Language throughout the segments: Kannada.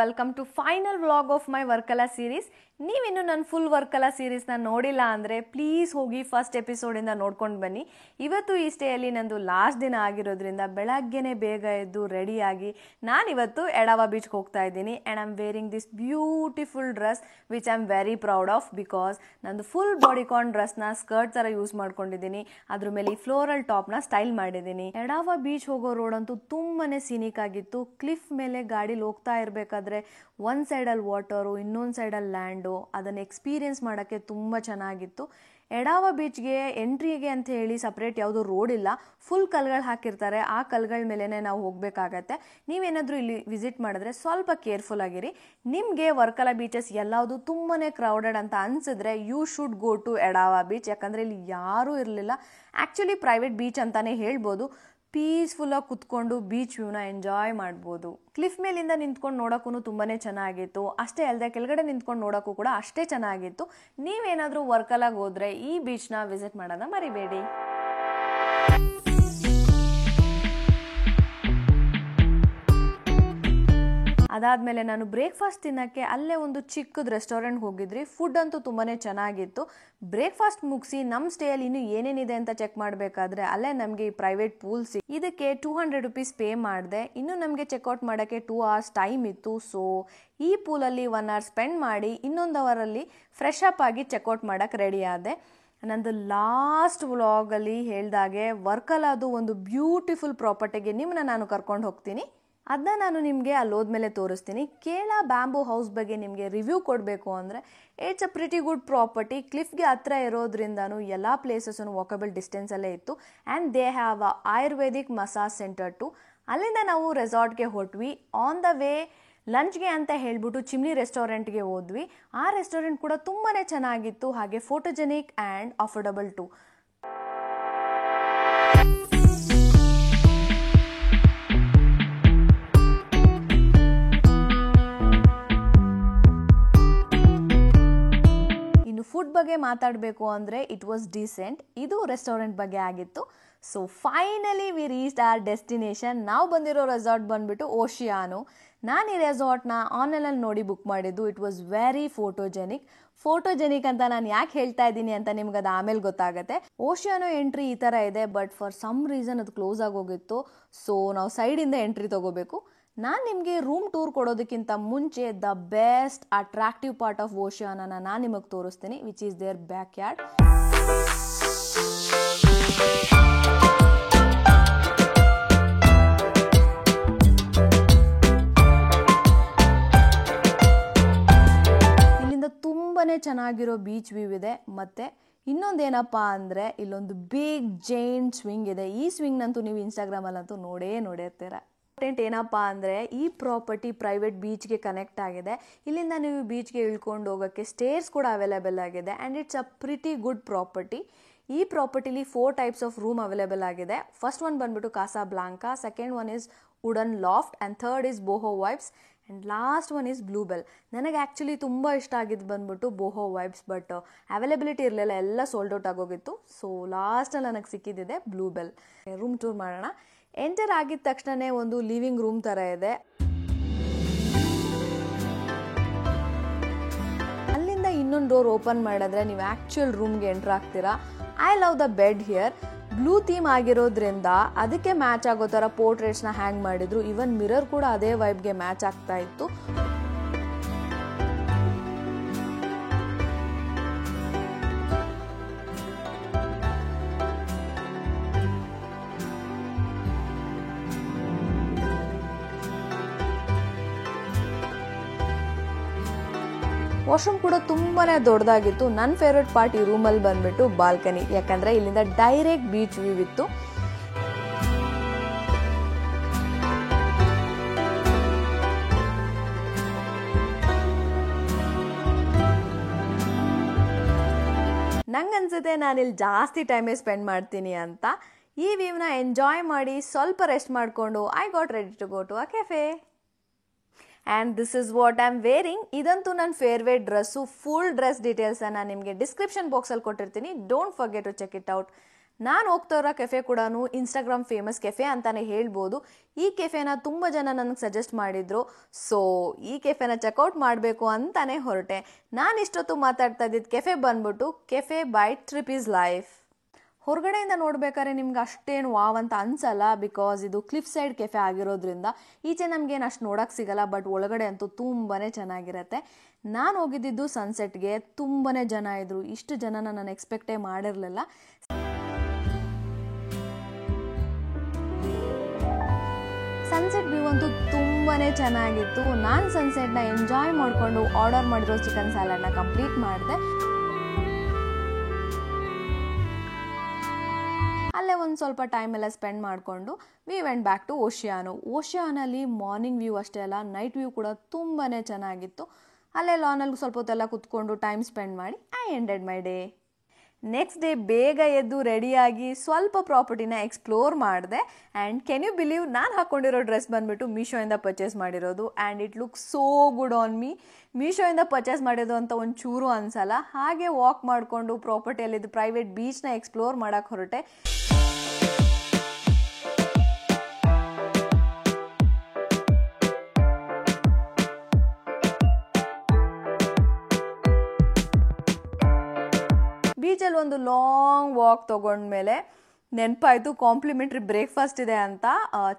Welcome to final vlog of my Varkala series. ನೀವಿನ್ನು ನನ್ನ ಫುಲ್ ವರ್ಕಲಾ ಸೀರೀಸ್ನ ನೋಡಿಲ್ಲ ಅಂದರೆ ಪ್ಲೀಸ್ ಹೋಗಿ ಫಸ್ಟ್ ಎಪಿಸೋಡಿಂದ ನೋಡ್ಕೊಂಡು ಬನ್ನಿ. ಇವತ್ತು ಈ ಸ್ಟೇಯಲ್ಲಿ ನಂದು ಲಾಸ್ಟ್ ದಿನ ಆಗಿರೋದ್ರಿಂದ ಬೆಳಗ್ಗೆನೇ ಬೇಗ ಎದ್ದು ರೆಡಿಯಾಗಿ ನಾನಿವತ್ತು ಎಡಾವ ಬೀಚ್ಗೆ ಹೋಗ್ತಾ ಇದ್ದೀನಿ. And I am varying this beautiful dress which I am very proud of because ನಂದು ಫುಲ್ ಬಾಡಿಕಾನ್ ಡ್ರೆಸ್ನ ಸ್ಕರ್ಟ್ ಥರ ಯೂಸ್ ಮಾಡ್ಕೊಂಡಿದ್ದೀನಿ. ಅದ್ರ ಮೇಲೆ ಈ ಫ್ಲೋರಲ್ ಟಾಪ್ನ ಸ್ಟೈಲ್ ಮಾಡಿದ್ದೀನಿ. ಎಡಾವ ಬೀಚ್ ಹೋಗೋ ರೋಡ್ ಅಂತೂ ತುಂಬಾನೇ ಸೀನಿಕ್ ಆಗಿತ್ತು. ಕ್ಲಿಫ್ ಮೇಲೆ ಗಾಡಿಲಿ ಹೋಗ್ತಾ ಇರಬೇಕಾದ್ರೆ ಒಂದು ಸೈಡಲ್ಲಿ ವಾಟರು, ಇನ್ನೊಂದು ಸೈಡಲ್ಲಿ ಲ್ಯಾಂಡು, ಅದನ್ನು ಎಕ್ಸ್ಪೀರಿಯನ್ಸ್ ಮಾಡೋಕ್ಕೆ ತುಂಬ ಚೆನ್ನಾಗಿತ್ತು. ಎಡಾವ ಬೀಚ್ಗೆ ಎಂಟ್ರಿಗೆ ಅಂತ ಹೇಳಿ ಸಪ್ರೇಟ್ ಯಾವುದೋ ರೋಡ್ ಇಲ್ಲ, ಫುಲ್ ಕಲ್ಗಳು ಹಾಕಿರ್ತಾರೆ. ಆ ಕಲ್ಗಳ ಮೇಲೇ ನಾವು ಹೋಗಬೇಕಾಗತ್ತೆ. ನೀವೇನಾದರೂ ಇಲ್ಲಿ ವಿಸಿಟ್ ಮಾಡಿದ್ರೆ ಸ್ವಲ್ಪ ಕೇರ್ಫುಲ್ ಆಗಿರಿ. ನಿಮಗೆ ವರ್ಕಲಾ ಬೀಚಸ್ ಎಲ್ಲಾವುದು ತುಂಬಾ ಕ್ರೌಡೆಡ್ ಅಂತ ಅನಿಸಿದ್ರೆ you should go to Edava beach. ಯಾಕಂದರೆ ಇಲ್ಲಿ ಯಾರೂ ಇರಲಿಲ್ಲ. ಆ್ಯಕ್ಚುಲಿ ಪ್ರೈವೇಟ್ ಬೀಚ್ ಅಂತಲೇ ಹೇಳ್ಬೋದು. ಪೀಸ್ಫುಲ್ಲಾಗಿ ಕುತ್ಕೊಂಡು ಬೀಚ್ ವ್ಯೂನ ಎಂಜಾಯ್ ಮಾಡ್ಬೋದು. ಕ್ಲಿಫ್ ಮೇಲಿಂದ ನಿಂತ್ಕೊಂಡು ನೋಡೋಕ್ಕೂ ತುಂಬಾ ಚೆನ್ನಾಗಿತ್ತು. ಅಷ್ಟೇ ಅಲ್ಲದೆ ಕೆಳಗಡೆ ನಿಂತ್ಕೊಂಡು ನೋಡೋಕ್ಕೂ ಕೂಡ ಅಷ್ಟೇ ಚೆನ್ನಾಗಿತ್ತು. ನೀವೇನಾದರೂ ವರ್ಕಲಾಗಿ ಹೋದರೆ ಈ ಬೀಚ್ನ ವಿಸಿಟ್ ಮಾಡೋದನ್ನ ಮರಿಬೇಡಿ. ಅದಾದಮೇಲೆ ನಾನು ಬ್ರೇಕ್ಫಾಸ್ಟ್ ತಿನ್ನೋಕ್ಕೆ ಅಲ್ಲೇ ಒಂದು ಚಿಕ್ಕದು ರೆಸ್ಟೋರೆಂಟ್ಗೆ ಹೋಗಿದ್ರಿ. ಫುಡ್ ಅಂತೂ ತುಂಬಾ ಚೆನ್ನಾಗಿತ್ತು. ಬ್ರೇಕ್ಫಾಸ್ಟ್ ಮುಗಿಸಿ ನಮ್ಮ ಸ್ಟೇಯಲ್ಲಿ ಇನ್ನೂ ಏನೇನಿದೆ ಅಂತ ಚೆಕ್ ಮಾಡಬೇಕಾದ್ರೆ ಅಲ್ಲೇ ನಮಗೆ ಈ ಪ್ರೈವೇಟ್ ಪೂಲ್ಸ್ ಇದಕ್ಕೆ 200 ರೂಪೀಸ್ ಪೇ ಮಾಡಿದೆ. ಇನ್ನು ನಮಗೆ ಚೆಕ್ಔಟ್ ಮಾಡೋಕ್ಕೆ 2 hours ಟೈಮ್ ಇತ್ತು. ಸೊ ಈ ಪೂಲಲ್ಲಿ 1 hour ಸ್ಪೆಂಡ್ ಮಾಡಿ ಇನ್ನೊಂದು ಅವರಲ್ಲಿ ಫ್ರೆಶ್ ಅಪ್ ಆಗಿ ಚೆಕ್ಔಟ್ ಮಾಡೋಕ್ಕೆ ರೆಡಿ ಆದೆ. ನಂದು ಲಾಸ್ಟ್ ವ್ಲಾಗಲ್ಲಿ ಹೇಳ್ದಾಗೆ ವರ್ಕಲಾದು ಒಂದು ಬ್ಯೂಟಿಫುಲ್ ಪ್ರಾಪರ್ಟಿಗೆ ನಿಮ್ಮನ್ನ ನಾನು ಕರ್ಕೊಂಡು ಹೋಗ್ತೀನಿ. ಅದನ್ನ ನಾನು ನಿಮಗೆ ಅಲ್ಲಿ ಹೋದ್ಮೇಲೆ ತೋರಿಸ್ತೀನಿ. ಕೇರಳ ಬ್ಯಾಂಬೂ ಹೌಸ್ ಬಗ್ಗೆ ನಿಮಗೆ ರಿವ್ಯೂ ಕೊಡಬೇಕು ಅಂದರೆ it's a pretty good property. ಕ್ಲಿಫ್ಗೆ ಹತ್ರ ಇರೋದ್ರಿಂದನೂ ಎಲ್ಲ ಪ್ಲೇಸಸ್ಸೂ ವಾಕಬಲ್ ಡಿಸ್ಟೆನ್ಸಲ್ಲೇ ಇತ್ತು. And they have a Ayurvedic massage centre too. ಅಲ್ಲಿಂದ ನಾವು ರೆಸಾರ್ಟ್ಗೆ ಹೊಟ್ವಿ. ಆನ್ ದ ವೇ ಲಂಚ್ಗೆ ಅಂತ ಹೇಳ್ಬಿಟ್ಟು ಚಿಮ್ನಿ ರೆಸ್ಟೋರೆಂಟ್ಗೆ ಹೋದ್ವಿ. ಆ ರೆಸ್ಟೋರೆಂಟ್ ಕೂಡ ತುಂಬಾ ಚೆನ್ನಾಗಿತ್ತು, ಹಾಗೆ photogenic and affordable too. Food ಬಗ್ಗೆ ಮಾತಾಡಬೇಕು ಅಂದರೆ ಇಟ್ ವಾಸ್ ಡೀಸೆಂಟ್. ಇದು ರೆಸ್ಟೋರೆಂಟ್ ಬಗ್ಗೆ ಆಗಿತ್ತು. So finally we reached our destination. ನಾವು ಬಂದಿರೋ ರೆಸಾರ್ಟ್ ಬಂದುಬಿಟ್ಟು ಓಷಿಯಾನು. ನಾನು ಈ ರೆಸಾರ್ಟ್ನ ಆನ್ಲೈನಲ್ಲಿ ನೋಡಿ ಬುಕ್ ಮಾಡಿದ್ದು. ಇಟ್ ವಾಸ್ ವೆರಿ ಫೋಟೋಜೆನಿಕ್ ಅಂತ ನಾನು ಯಾಕೆ ಹೇಳ್ತಾ ಇದ್ದೀನಿ ಅಂತ ನಿಮ್ಗೆ ಅದು ಆಮೇಲೆ ಗೊತ್ತಾಗುತ್ತೆ. ಓಷಿಯಾನೋ ಎಂಟ್ರಿ ಈ ಥರ ಇದೆ, ಬಟ್ ಫಾರ್ ಸಮ್ ರೀಸನ್ ಅದು ಕ್ಲೋಸ್ ಆಗೋಗಿತ್ತು. ಸೊ ನಾವು ಸೈಡಿಂದ ಎಂಟ್ರಿ ತೊಗೋಬೇಕು. ನಾನು ನಿಮಗೆ ರೂಮ್ ಟೂರ್ ಕೊಡೋದಕ್ಕಿಂತ ಮುಂಚೆ the best attractive part of ಓಷಿಯಾನನ ನಾನು ನಿಮಗೆ ತೋರಿಸ್ತೀನಿ, which is their backyard. ಇಲ್ಲಿಂದ ತುಂಬಾ ಚೆನ್ನಾಗಿರೋ ಬೀಚ್ ವ್ಯೂ ಇದೆ. ಮತ್ತು ಇನ್ನೊಂದೇನಪ್ಪ ಅಂದರೆ ಇಲ್ಲೊಂದು ಬಿಗ್ ಜೈಂಟ್ ಸ್ವಿಂಗ್ ಇದೆ. ಈ ಸ್ವಿಂಗ್ನಂತೂ ನೀವು ಇನ್ಸ್ಟಾಗ್ರಾಮಲ್ಲಂತೂ ನೋಡಿರ್ತೀರ. ಏನಪ್ಪ ಅಂದರೆ ಈ ಪ್ರಾಪರ್ಟಿ ಪ್ರೈವೇಟ್ ಬೀಚ್ಗೆ ಕನೆಕ್ಟ್ ಆಗಿದೆ. ಇಲ್ಲಿಂದ ನೀವು ಬೀಚ್ಗೆ ಇಳ್ಕೊಂಡು ಹೋಗೋಕ್ಕೆ ಸ್ಟೇರ್ಸ್ ಕೂಡ ಅವೈಲೇಬಲ್ ಆಗಿದೆ. And it's a pretty good property. ಈ ಪ್ರಾಪರ್ಟಿಲಿ 4 types ಆಫ್ ರೂಮ್ ಅವೈಲೇಬಲ್ ಆಗಿದೆ. ಫಸ್ಟ್ ಒನ್ ಬಂದ್ಬಿಟ್ಟು Casa Blanca, second one is wooden loft, and third is boho vibes, and last one is Bluebell. ನನಗೆ ಆ್ಯಕ್ಚುಲಿ ತುಂಬ ಇಷ್ಟ ಆಗಿದ್ದು ಬಂದ್ಬಿಟ್ಟು ಬೋಹೋ ವೈಬ್ಸ್, ಬಟ್ ಅವೈಲೇಬಿಲಿಟಿ ಇರಲಿಲ್ಲ, ಎಲ್ಲ ಸೋಲ್ಡ್ ಔಟ್ ಆಗೋಗಿತ್ತು. ಸೊ ಲಾಸ್ಟಲ್ಲಿ ನನಗೆ ಸಿಕ್ಕಿದ್ದಿದೆ ಬ್ಲೂಬೆಲ್. ರೂಮ್ ಟೂರ್ ಮಾಡೋಣ. ಎಂಟರ್ ಆಗಿದ ತಕ್ಷಣವೇ ಒಂದು ಲಿವಿಂಗ್ ರೂಮ್ ಥರ ಇದೆ. ಅಲ್ಲಿಂದ ಇನ್ನೊಂದು ಡೋರ್ ಓಪನ್ ಮಾಡಿದ್ರೆ ನೀವು ಆ್ಯಕ್ಚುಯಲ್ ರೂಮ್ಗೆ ಎಂಟರ್ ಆಗ್ತೀರಾ. I love the bed here. Blue theme ಆಗಿರೋದ್ರಿಂದ ಅದಕ್ಕೆ ಮ್ಯಾಚ್ ಆಗೋ ಥರ ಪೋರ್ಟ್ರೇಟ್ಸ್ನ ಹ್ಯಾಂಗ್ ಮಾಡಿದ್ರು. ಈವನ್ ಮಿರರ್ ಕೂಡ ಅದೇ ವೈಬ್ಗೆ ಮ್ಯಾಚ್ ಆಗ್ತಾ ಇತ್ತು. ವಾಶ್ರೂಮ್ ಕೂಡ ತುಂಬಾ ದೊಡ್ಡದಾಗಿತ್ತು. ನನ್ನ ಫೇವ್ರೆಟ್ ಪಾರ್ಟ್ ಈ ರೂಮಲ್ಲಿ ಬಂದ್ಬಿಟ್ಟು ಬಾಲ್ಕನಿ, ಯಾಕಂದರೆ ಇಲ್ಲಿಂದ ಡೈರೆಕ್ಟ್ ಬೀಚ್ ವ್ಯೂ ಇತ್ತು. ನಂಗನ್ಸುತ್ತೆ ನಾನಿಲ್ಲಿ ಜಾಸ್ತಿ ಟೈಮೇ ಸ್ಪೆಂಡ್ ಮಾಡ್ತೀನಿ ಅಂತ. ಈ ವ್ಯೂನ ಎಂಜಾಯ್ ಮಾಡಿ ಸ್ವಲ್ಪ ರೆಸ್ಟ್ ಮಾಡಿಕೊಂಡು I got ready to go to a cafe. And this is what I am wearing. ಇದಂತೂ ನನ್ನ ಫೇವ್ರೇಟ್ ಡ್ರೆಸ್ಸು. ಫುಲ್ ಡ್ರೆಸ್ ಡೀಟೇಲ್ಸನ್ನು ನಿಮಗೆ ಡಿಸ್ಕ್ರಿಪ್ಷನ್ ಬಾಕ್ಸಲ್ಲಿ ಕೊಟ್ಟಿರ್ತೀನಿ. Don't forget to check it out. ನಾನು ಹೋಗ್ತಾ ಇರೋ ಕೆಫೆ ಕೂಡ ಇನ್ಸ್ಟಾಗ್ರಾಮ್ ಫೇಮಸ್ ಕೆಫೆ ಅಂತಾನೆ ಹೇಳ್ಬೋದು. ಈ ಕೆಫೆನ ತುಂಬ ಜನ ನನಗೆ ಸಜೆಸ್ಟ್ ಮಾಡಿದ್ರು. ಸೊ ಈ ಕೆಫೆನ ಚೆಕ್ಔಟ್ ಮಾಡಬೇಕು ಅಂತಾನೆ ಹೊರಟೆ. ನಾನು ಇಷ್ಟೊತ್ತು ಮಾತಾಡ್ತಾ ಇದ್ದಿದ್ದು ಕೆಫೆ ಬಂದ್ಬಿಟ್ಟು cafe by trip is life. ಹೊರಗಡೆಯಿಂದ ನೋಡ್ಬೇಕಾದ್ರೆ ನಿಮ್ಗೆ ಅಷ್ಟೇನು ವಾವ್ ಅಂತ ಅನ್ಸಲ್ಲ, ಬಿಕಾಸ್ ಇದು ಕ್ಲಿಫ್ ಸೈಡ್ ಕೆಫೆ ಆಗಿರೋದ್ರಿಂದ ಈಚೆ ನಮ್ಗೇನು ಅಷ್ಟು ನೋಡೋಕೆ ಸಿಗಲ್ಲ. ಬಟ್ ಒಳಗಡೆ ಅಂತೂ ತುಂಬಾ ಚೆನ್ನಾಗಿರುತ್ತೆ. ನಾನು ಹೋಗಿದ್ದಿದ್ದು ಸನ್ಸೆಟ್ಗೆ. ತುಂಬಾ ಜನ ಇದ್ರು. ಇಷ್ಟು ಜನನ ನಾನು ಎಕ್ಸ್ಪೆಕ್ಟೇ ಮಾಡಿರಲಿಲ್ಲ. ಸನ್ಸೆಟ್ ವ್ಯೂ ಅಂತೂ ತುಂಬಾ ಚೆನ್ನಾಗಿತ್ತು. ನಾನು ಸನ್ಸೆಟ್ನ ಎಂಜಾಯ್ ಮಾಡಿಕೊಂಡು ಆರ್ಡರ್ ಮಾಡಿರೋ ಚಿಕನ್ ಸ್ಯಾಲಡ್ನ ಕಂಪ್ಲೀಟ್ ಮಾಡಿದೆ. ಅಲ್ಲೇ ಒಂದು ಸ್ವಲ್ಪ ಟೈಮ್ ಎಲ್ಲ ಸ್ಪೆಂಡ್ ಮಾಡಿಕೊಂಡು ವಿ ವೆಂಟ್ ಬ್ಯಾಕ್ ಟು ಓಷಿಯಾನಲ್ಲಿ ಮಾರ್ನಿಂಗ್ ವ್ಯೂ ಅಷ್ಟೇ ಅಲ್ಲ, ನೈಟ್ ವ್ಯೂ ಕೂಡ ತುಂಬಾ ಚೆನ್ನಾಗಿತ್ತು. ಅಲ್ಲೇ ಲಾನಲ್ಲಿ ಸ್ವಲ್ಪ ಹೊತ್ತೆಲ್ಲ ಕುತ್ಕೊಂಡು ಟೈಮ್ ಸ್ಪೆಂಡ್ ಮಾಡಿ I ended my day. Next day ಬೇಗ ಎದ್ದು ರೆಡಿಯಾಗಿ ಸ್ವಲ್ಪ ಪ್ರಾಪರ್ಟಿನ ಎಕ್ಸ್ಪ್ಲೋರ್ ಮಾಡಿದೆ. ಆ್ಯಂಡ್ ಕೆನ್ ಯು ಬಿಲೀವ್, ನಾನು ಹಾಕ್ಕೊಂಡಿರೋ ಡ್ರೆಸ್ ಬಂದುಬಿಟ್ಟು ಮೀಶೋಯಿಂದ ಪರ್ಚೇಸ್ ಮಾಡಿರೋದು. And it look so good on me. ಮೀಶೋಯಿಂದ ಪರ್ಚೇಸ್ ಮಾಡಿರೋದು ಅಂತ ಒಂದು ಚೂರು ಅನಿಸಲ್ಲ. ಹಾಗೆ ವಾಕ್ ಮಾಡಿಕೊಂಡು ಪ್ರಾಪರ್ಟಿಯಲ್ಲಿದ್ದು ಪ್ರೈವೇಟ್ ಬೀಚ್ನ ಎಕ್ಸ್ಪ್ಲೋರ್ ಮಾಡೋಕ್ಕೆ ಹೊರಟೆ. ಬೀಚಲ್ಲಿ ಒಂದು ಲಾಂಗ್ ವಾಕ್ ತೊಗೊಂಡ್ಮೇಲೆ ನೆನಪಾಯಿತು ಕಾಂಪ್ಲಿಮೆಂಟ್ರಿ ಬ್ರೇಕ್ಫಾಸ್ಟ್ ಇದೆ ಅಂತ.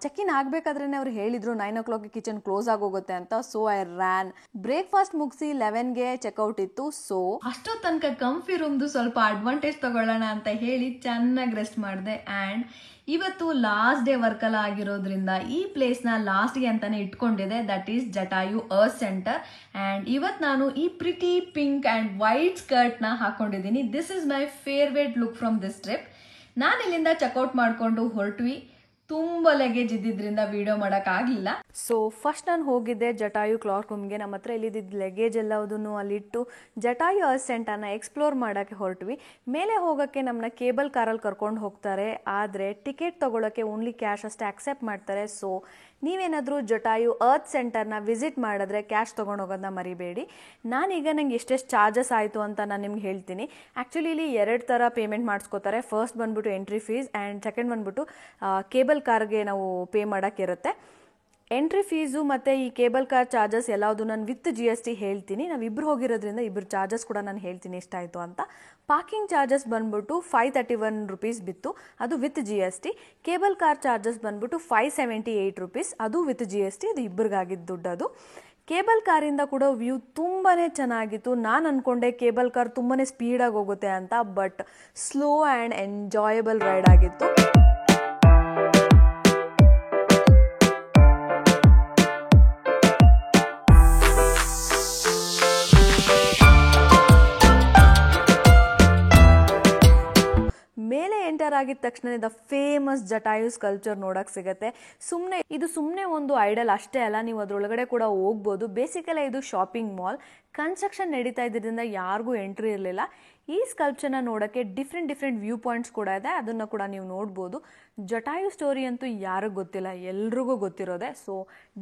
ಚೆಕ್ ಇನ್ ಆಗಬೇಕಾದ್ರೆ ಅವ್ರು ಹೇಳಿದ್ರು 9 o'clock ಕಿಚನ್ ಕ್ಲೋಸ್ ಆಗೋಗುತ್ತೆ ಅಂತ. So I ran. ಬ್ರೇಕ್ಫಾಸ್ಟ್ ಮುಗಿಸಿ 11ಗೆ ಚೆಕ್ಔಟ್ ಇತ್ತು. ಸೊ ಅಷ್ಟೊತ್ತು ತನಕ ಕಂಫಿ ರೂಮ್ದು ಸ್ವಲ್ಪ ಅಡ್ವಾಂಟೇಜ್ ತಗೊಳ್ಳೋಣ ಅಂತ ಹೇಳಿ ಚೆನ್ನಾಗಿ ರೆಸ್ಟ್ ಮಾಡಿದೆ. ಆ್ಯಂಡ್ ಇವತ್ತು ಲಾಸ್ಟ್ ಡೇ ವರ್ಕಲ್ಲ ಆಗಿರೋದ್ರಿಂದ ಈ ಪ್ಲೇಸ್ನ ಲಾಸ್ಟ್ಗೆ ಅಂತಾನೆ ಇಟ್ಕೊಂಡಿದೆ. That is Jatayu earth centre. And ಇವತ್ತು ನಾನು ಈ ಪ್ರಿಟಿ ಪಿಂಕ್ ಆ್ಯಂಡ್ ವೈಟ್ ಸ್ಕರ್ಟ್ನ ಹಾಕೊಂಡಿದ್ದೀನಿ. This is my favourite look from this trip. ನಾನು ಇಲ್ಲಿಂದ ಚೆಕ್ಔಟ್ ಮಾಡಿಕೊಂಡು ಹೊರಟ್ವಿ. ತುಂಬ ಲಗೇಜ್ ಇದ್ದಿದ್ರಿಂದ ವಿಡಿಯೋ ಮಾಡೋಕ್ಕಾಗಲಿಲ್ಲ. ಸೊ ಫಸ್ಟ್ ನಾನು ಹೋಗಿದ್ದೆ ಜಟಾಯು ಕ್ಲಾಕ್ ರೂಮ್ಗೆ. ನಮ್ಮ ಹತ್ರ ಇಲ್ಲಿದ್ದ ಲಗೇಜ್ ಎಲ್ಲದನ್ನು ಅಲ್ಲಿಟ್ಟು ಜಟಾಯು ಅರ್ತ್ ಸೆಂಟರ್ನ ಎಕ್ಸ್ಪ್ಲೋರ್ ಮಾಡೋಕ್ಕೆ ಹೊರಟ್ವಿ. ಮೇಲೆ ಹೋಗೋಕ್ಕೆ ನಮ್ಮನ್ನ ಕೇಬಲ್ ಕಾರಲ್ಲಿ ಕರ್ಕೊಂಡು ಹೋಗ್ತಾರೆ. ಆದರೆ ಟಿಕೆಟ್ ತೊಗೊಳಕ್ಕೆ ಓನ್ಲಿ ಕ್ಯಾಶ್ ಅಷ್ಟೇ ಅಕ್ಸೆಪ್ಟ್ ಮಾಡ್ತಾರೆ. ಸೊ ನೀವೇನಾದರೂ ಜಟಾಯು ಅರ್ತ್ ಸೆಂಟರ್ನ ವಿಸಿಟ್ ಮಾಡಿದ್ರೆ ಕ್ಯಾಶ್ ತೊಗೊಂಡು ಹೋಗೋದನ್ನ ಮರಿಬೇಡಿ. ನಾನೀಗ ನಂಗೆ ಎಷ್ಟೆಷ್ಟು ಚಾರ್ಜಸ್ ಆಯಿತು ಅಂತ ನಾನು ನಿಮ್ಗೆ ಹೇಳ್ತೀನಿ. ಆ್ಯಕ್ಚುಲಿ ಇಲ್ಲಿ 2 ಥರ ಪೇಮೆಂಟ್ ಮಾಡಿಸ್ಕೋತಾರೆ. ಫಸ್ಟ್ ಬಂದ್ಬಿಟ್ಟು ಎಂಟ್ರಿ ಫೀಸ್ ಆ್ಯಂಡ್ ಸೆಕೆಂಡ್ ಬಂದ್ಬಿಟ್ಟು ಕೇಬಲ್ ಕಾರ್ಗೆ ನಾವು ಪೇ ಮಾಡೋಕ್ಕಿರುತ್ತೆ. ಎಂಟ್ರಿ ಫೀಸು ಮತ್ತು ಈ ಕೇಬಲ್ ಕಾರ್ ಚಾರ್ಜಸ್ ಎಲ್ಲವುದು ನಾನು ವಿತ್ GST ಹೇಳ್ತೀನಿ. ನಾವಿಬ್ಬರು ಹೋಗಿರೋದ್ರಿಂದ ಇಬ್ಬರು ಚಾರ್ಜಸ್ ಕೂಡ ನಾನು ಹೇಳ್ತೀನಿ ಎಷ್ಟಾಯಿತು ಅಂತ. ಪಾರ್ಕಿಂಗ್ ಚಾರ್ಜಸ್ ಬಂದ್ಬಿಟ್ಟು 531 rupees ಬಿತ್ತು, ಅದು with GST. Cable car charges ಬಂದ್ಬಿಟ್ಟು 578 rupees, ಅದು ವಿತ್ GST. ಅದು ಇಬ್ಬರಿಗಾಗಿದ್ದು ದುಡ್ಡು. ಅದು ಕೇಬಲ್ ಕಾರಿಂದ ಕೂಡ ವ್ಯೂ ತುಂಬಾ ಚೆನ್ನಾಗಿತ್ತು. ನಾನು ಅಂದ್ಕೊಂಡೆ ಕೇಬಲ್ ಕಾರ್ ತುಂಬಾ ಸ್ಪೀಡಾಗಿ ಹೋಗುತ್ತೆ ಅಂತ, but slow and enjoyable ride ಆಗಿತ್ತು. ಮೇಲೆ ಎಂಟರ್ ಆಗಿದ ತಕ್ಷಣ ದ ಫೇಮಸ್ ಜಟಾಯು ಸ್ಕಲ್ಪ್ಚರ್ ನೋಡಕ್ಕೆ ಸಿಗುತ್ತೆ. ಇದು ಸುಮ್ಮನೆ ಒಂದು ಐಡಲ್ ಅಷ್ಟೇ ಅಲ್ಲ, ನೀವು ಅದರೊಳಗಡೆ ಕೂಡ ಹೋಗ್ಬೋದು. ಬೇಸಿಕಲಿ ಇದು ಶಾಪಿಂಗ್ ಮಾಲ್. ಕನ್ಸ್ಟ್ರಕ್ಷನ್ ನಡೀತಾ ಇದ್ದಿದ್ದರಿಂದ ಯಾರಿಗೂ ಎಂಟ್ರಿ ಇರಲಿಲ್ಲ. ಈ ಸ್ಕಲ್ಪ್ಚರ್ನ ನೋಡೋಕ್ಕೆ ಡಿಫ್ರೆಂಟ್ ವ್ಯೂ ಪಾಯಿಂಟ್ಸ್ ಕೂಡ ಇದೆ, ಅದನ್ನು ಕೂಡ ನೀವು ನೋಡ್ಬೋದು. ಜಟಾಯು ಸ್ಟೋರಿ ಅಂತೂ ಯಾರಿಗೂ ಗೊತ್ತಿಲ್ಲ, ಎಲ್ರಿಗೂ ಗೊತ್ತಿರೋದೆ. ಸೊ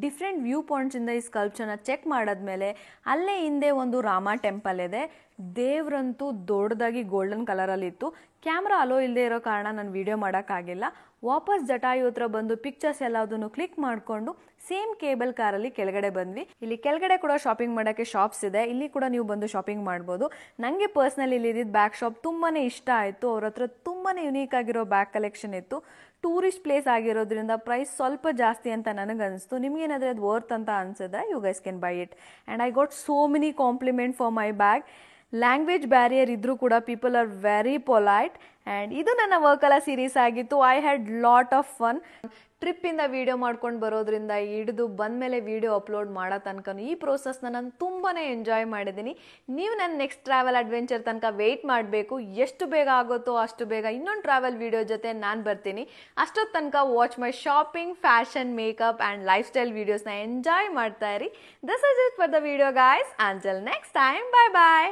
ಡಿಫ್ರೆಂಟ್ ವ್ಯೂ ಪಾಯಿಂಟ್ಸಿಂದ ಈ ಸ್ಕಲ್ಪ್ಚರ್ನ ಚೆಕ್ ಮಾಡಾದ್ಮೇಲೆ ಅಲ್ಲೇ ಹಿಂದೆ ಒಂದು ರಾಮ ಟೆಂಪಲ್ ಇದೆ. ದೇವ್ರಂತೂ ದೊಡ್ಡದಾಗಿ ಗೋಲ್ಡನ್ ಕಲರಲ್ಲಿತ್ತು. ಕ್ಯಾಮ್ರಾ ಅಲೋ ಇಲ್ಲದೆ ಇರೋ ಕಾರಣ ನಾನು ವಿಡಿಯೋ ಮಾಡೋಕ್ಕಾಗಿಲ್ಲ. ವಾಪಸ್ ಜಟಾಯು ಹತ್ರ ಬಂದು ಪಿಕ್ಚರ್ಸ್ ಎಲ್ಲದನ್ನು ಕ್ಲಿಕ್ ಮಾಡಿಕೊಂಡು ಸೇಮ್ ಕೇಬಲ್ ಕಾರಲ್ಲಿ ಕೆಳಗಡೆ ಬಂದ್ವಿ. ಇಲ್ಲಿ ಕೆಳಗಡೆ ಕೂಡ ಶಾಪಿಂಗ್ ಮಾಡೋಕ್ಕೆ ಶಾಪ್ಸ್ ಇದೆ, ಇಲ್ಲಿ ಕೂಡ ನೀವು ಬಂದು ಶಾಪಿಂಗ್ ಮಾಡ್ಬೋದು. ನನಗೆ ಪರ್ಸ್ನಲಿ ಇಲ್ಲಿದ್ದ ಬ್ಯಾಗ್ ಶಾಪ್ ತುಂಬಾ ಇಷ್ಟ ಆಯಿತು. ಅವ್ರ ಹತ್ರ ತುಂಬಾ ಯುನೀಕ್ ಆಗಿರೋ ಬ್ಯಾಗ್ ಕಲೆಕ್ಷನ್ ಇತ್ತು. ಟೂರಿಸ್ಟ್ ಪ್ಲೇಸ್ ಆಗಿರೋದ್ರಿಂದ ಪ್ರೈಸ್ ಸ್ವಲ್ಪ ಜಾಸ್ತಿ ಅಂತ ನನಗನ್ನಿಸ್ತು. ನಿಮ್ಗೇನಾದರೆ ಅದು ವರ್ತ್ ಅಂತ ಅನ್ಸಿದ್ರೆ you guys can buy it. And I got so many compliment for my bag. Language barrier ಇದ್ರೂ ಕೂಡ people are very polite. And ಇದು ನನ್ನ ವರ್ಕಲ ಸೀರೀಸ್ ಆಗಿತ್ತು. I had lot of fun. ಟ್ರಿಪ್ಪಿಂದ ವೀಡಿಯೋ ಮಾಡ್ಕೊಂಡು ಬರೋದ್ರಿಂದ ಹಿಡಿದು ಬಂದಮೇಲೆ ವೀಡಿಯೋ ಅಪ್ಲೋಡ್ ಮಾಡೋ ತನಕ ಈ ಪ್ರೋಸೆಸ್ನ ನಾನು ತುಂಬಾ ಎಂಜಾಯ್ ಮಾಡಿದ್ದೀನಿ. ನೀವು ನನ್ನ ನೆಕ್ಸ್ಟ್ ಟ್ರಾವೆಲ್ ಅಡ್ವೆಂಚರ್ ತನಕ ವೆಯ್ಟ್ ಮಾಡಬೇಕು. ಎಷ್ಟು ಬೇಗ ಆಗುತ್ತೋ ಅಷ್ಟು ಬೇಗ ಇನ್ನೊಂದು ಟ್ರಾವೆಲ್ ವೀಡಿಯೋ ಜೊತೆ ನಾನು ಬರ್ತೀನಿ. ಅಷ್ಟೊತ್ತು ತನಕ watch my shopping, fashion, makeup and lifestyle ವೀಡಿಯೋಸ್ನ ಎಂಜಾಯ್ ಮಾಡ್ತಾ ಇರಿ. This is it for the video guys. Until next time, bye bye.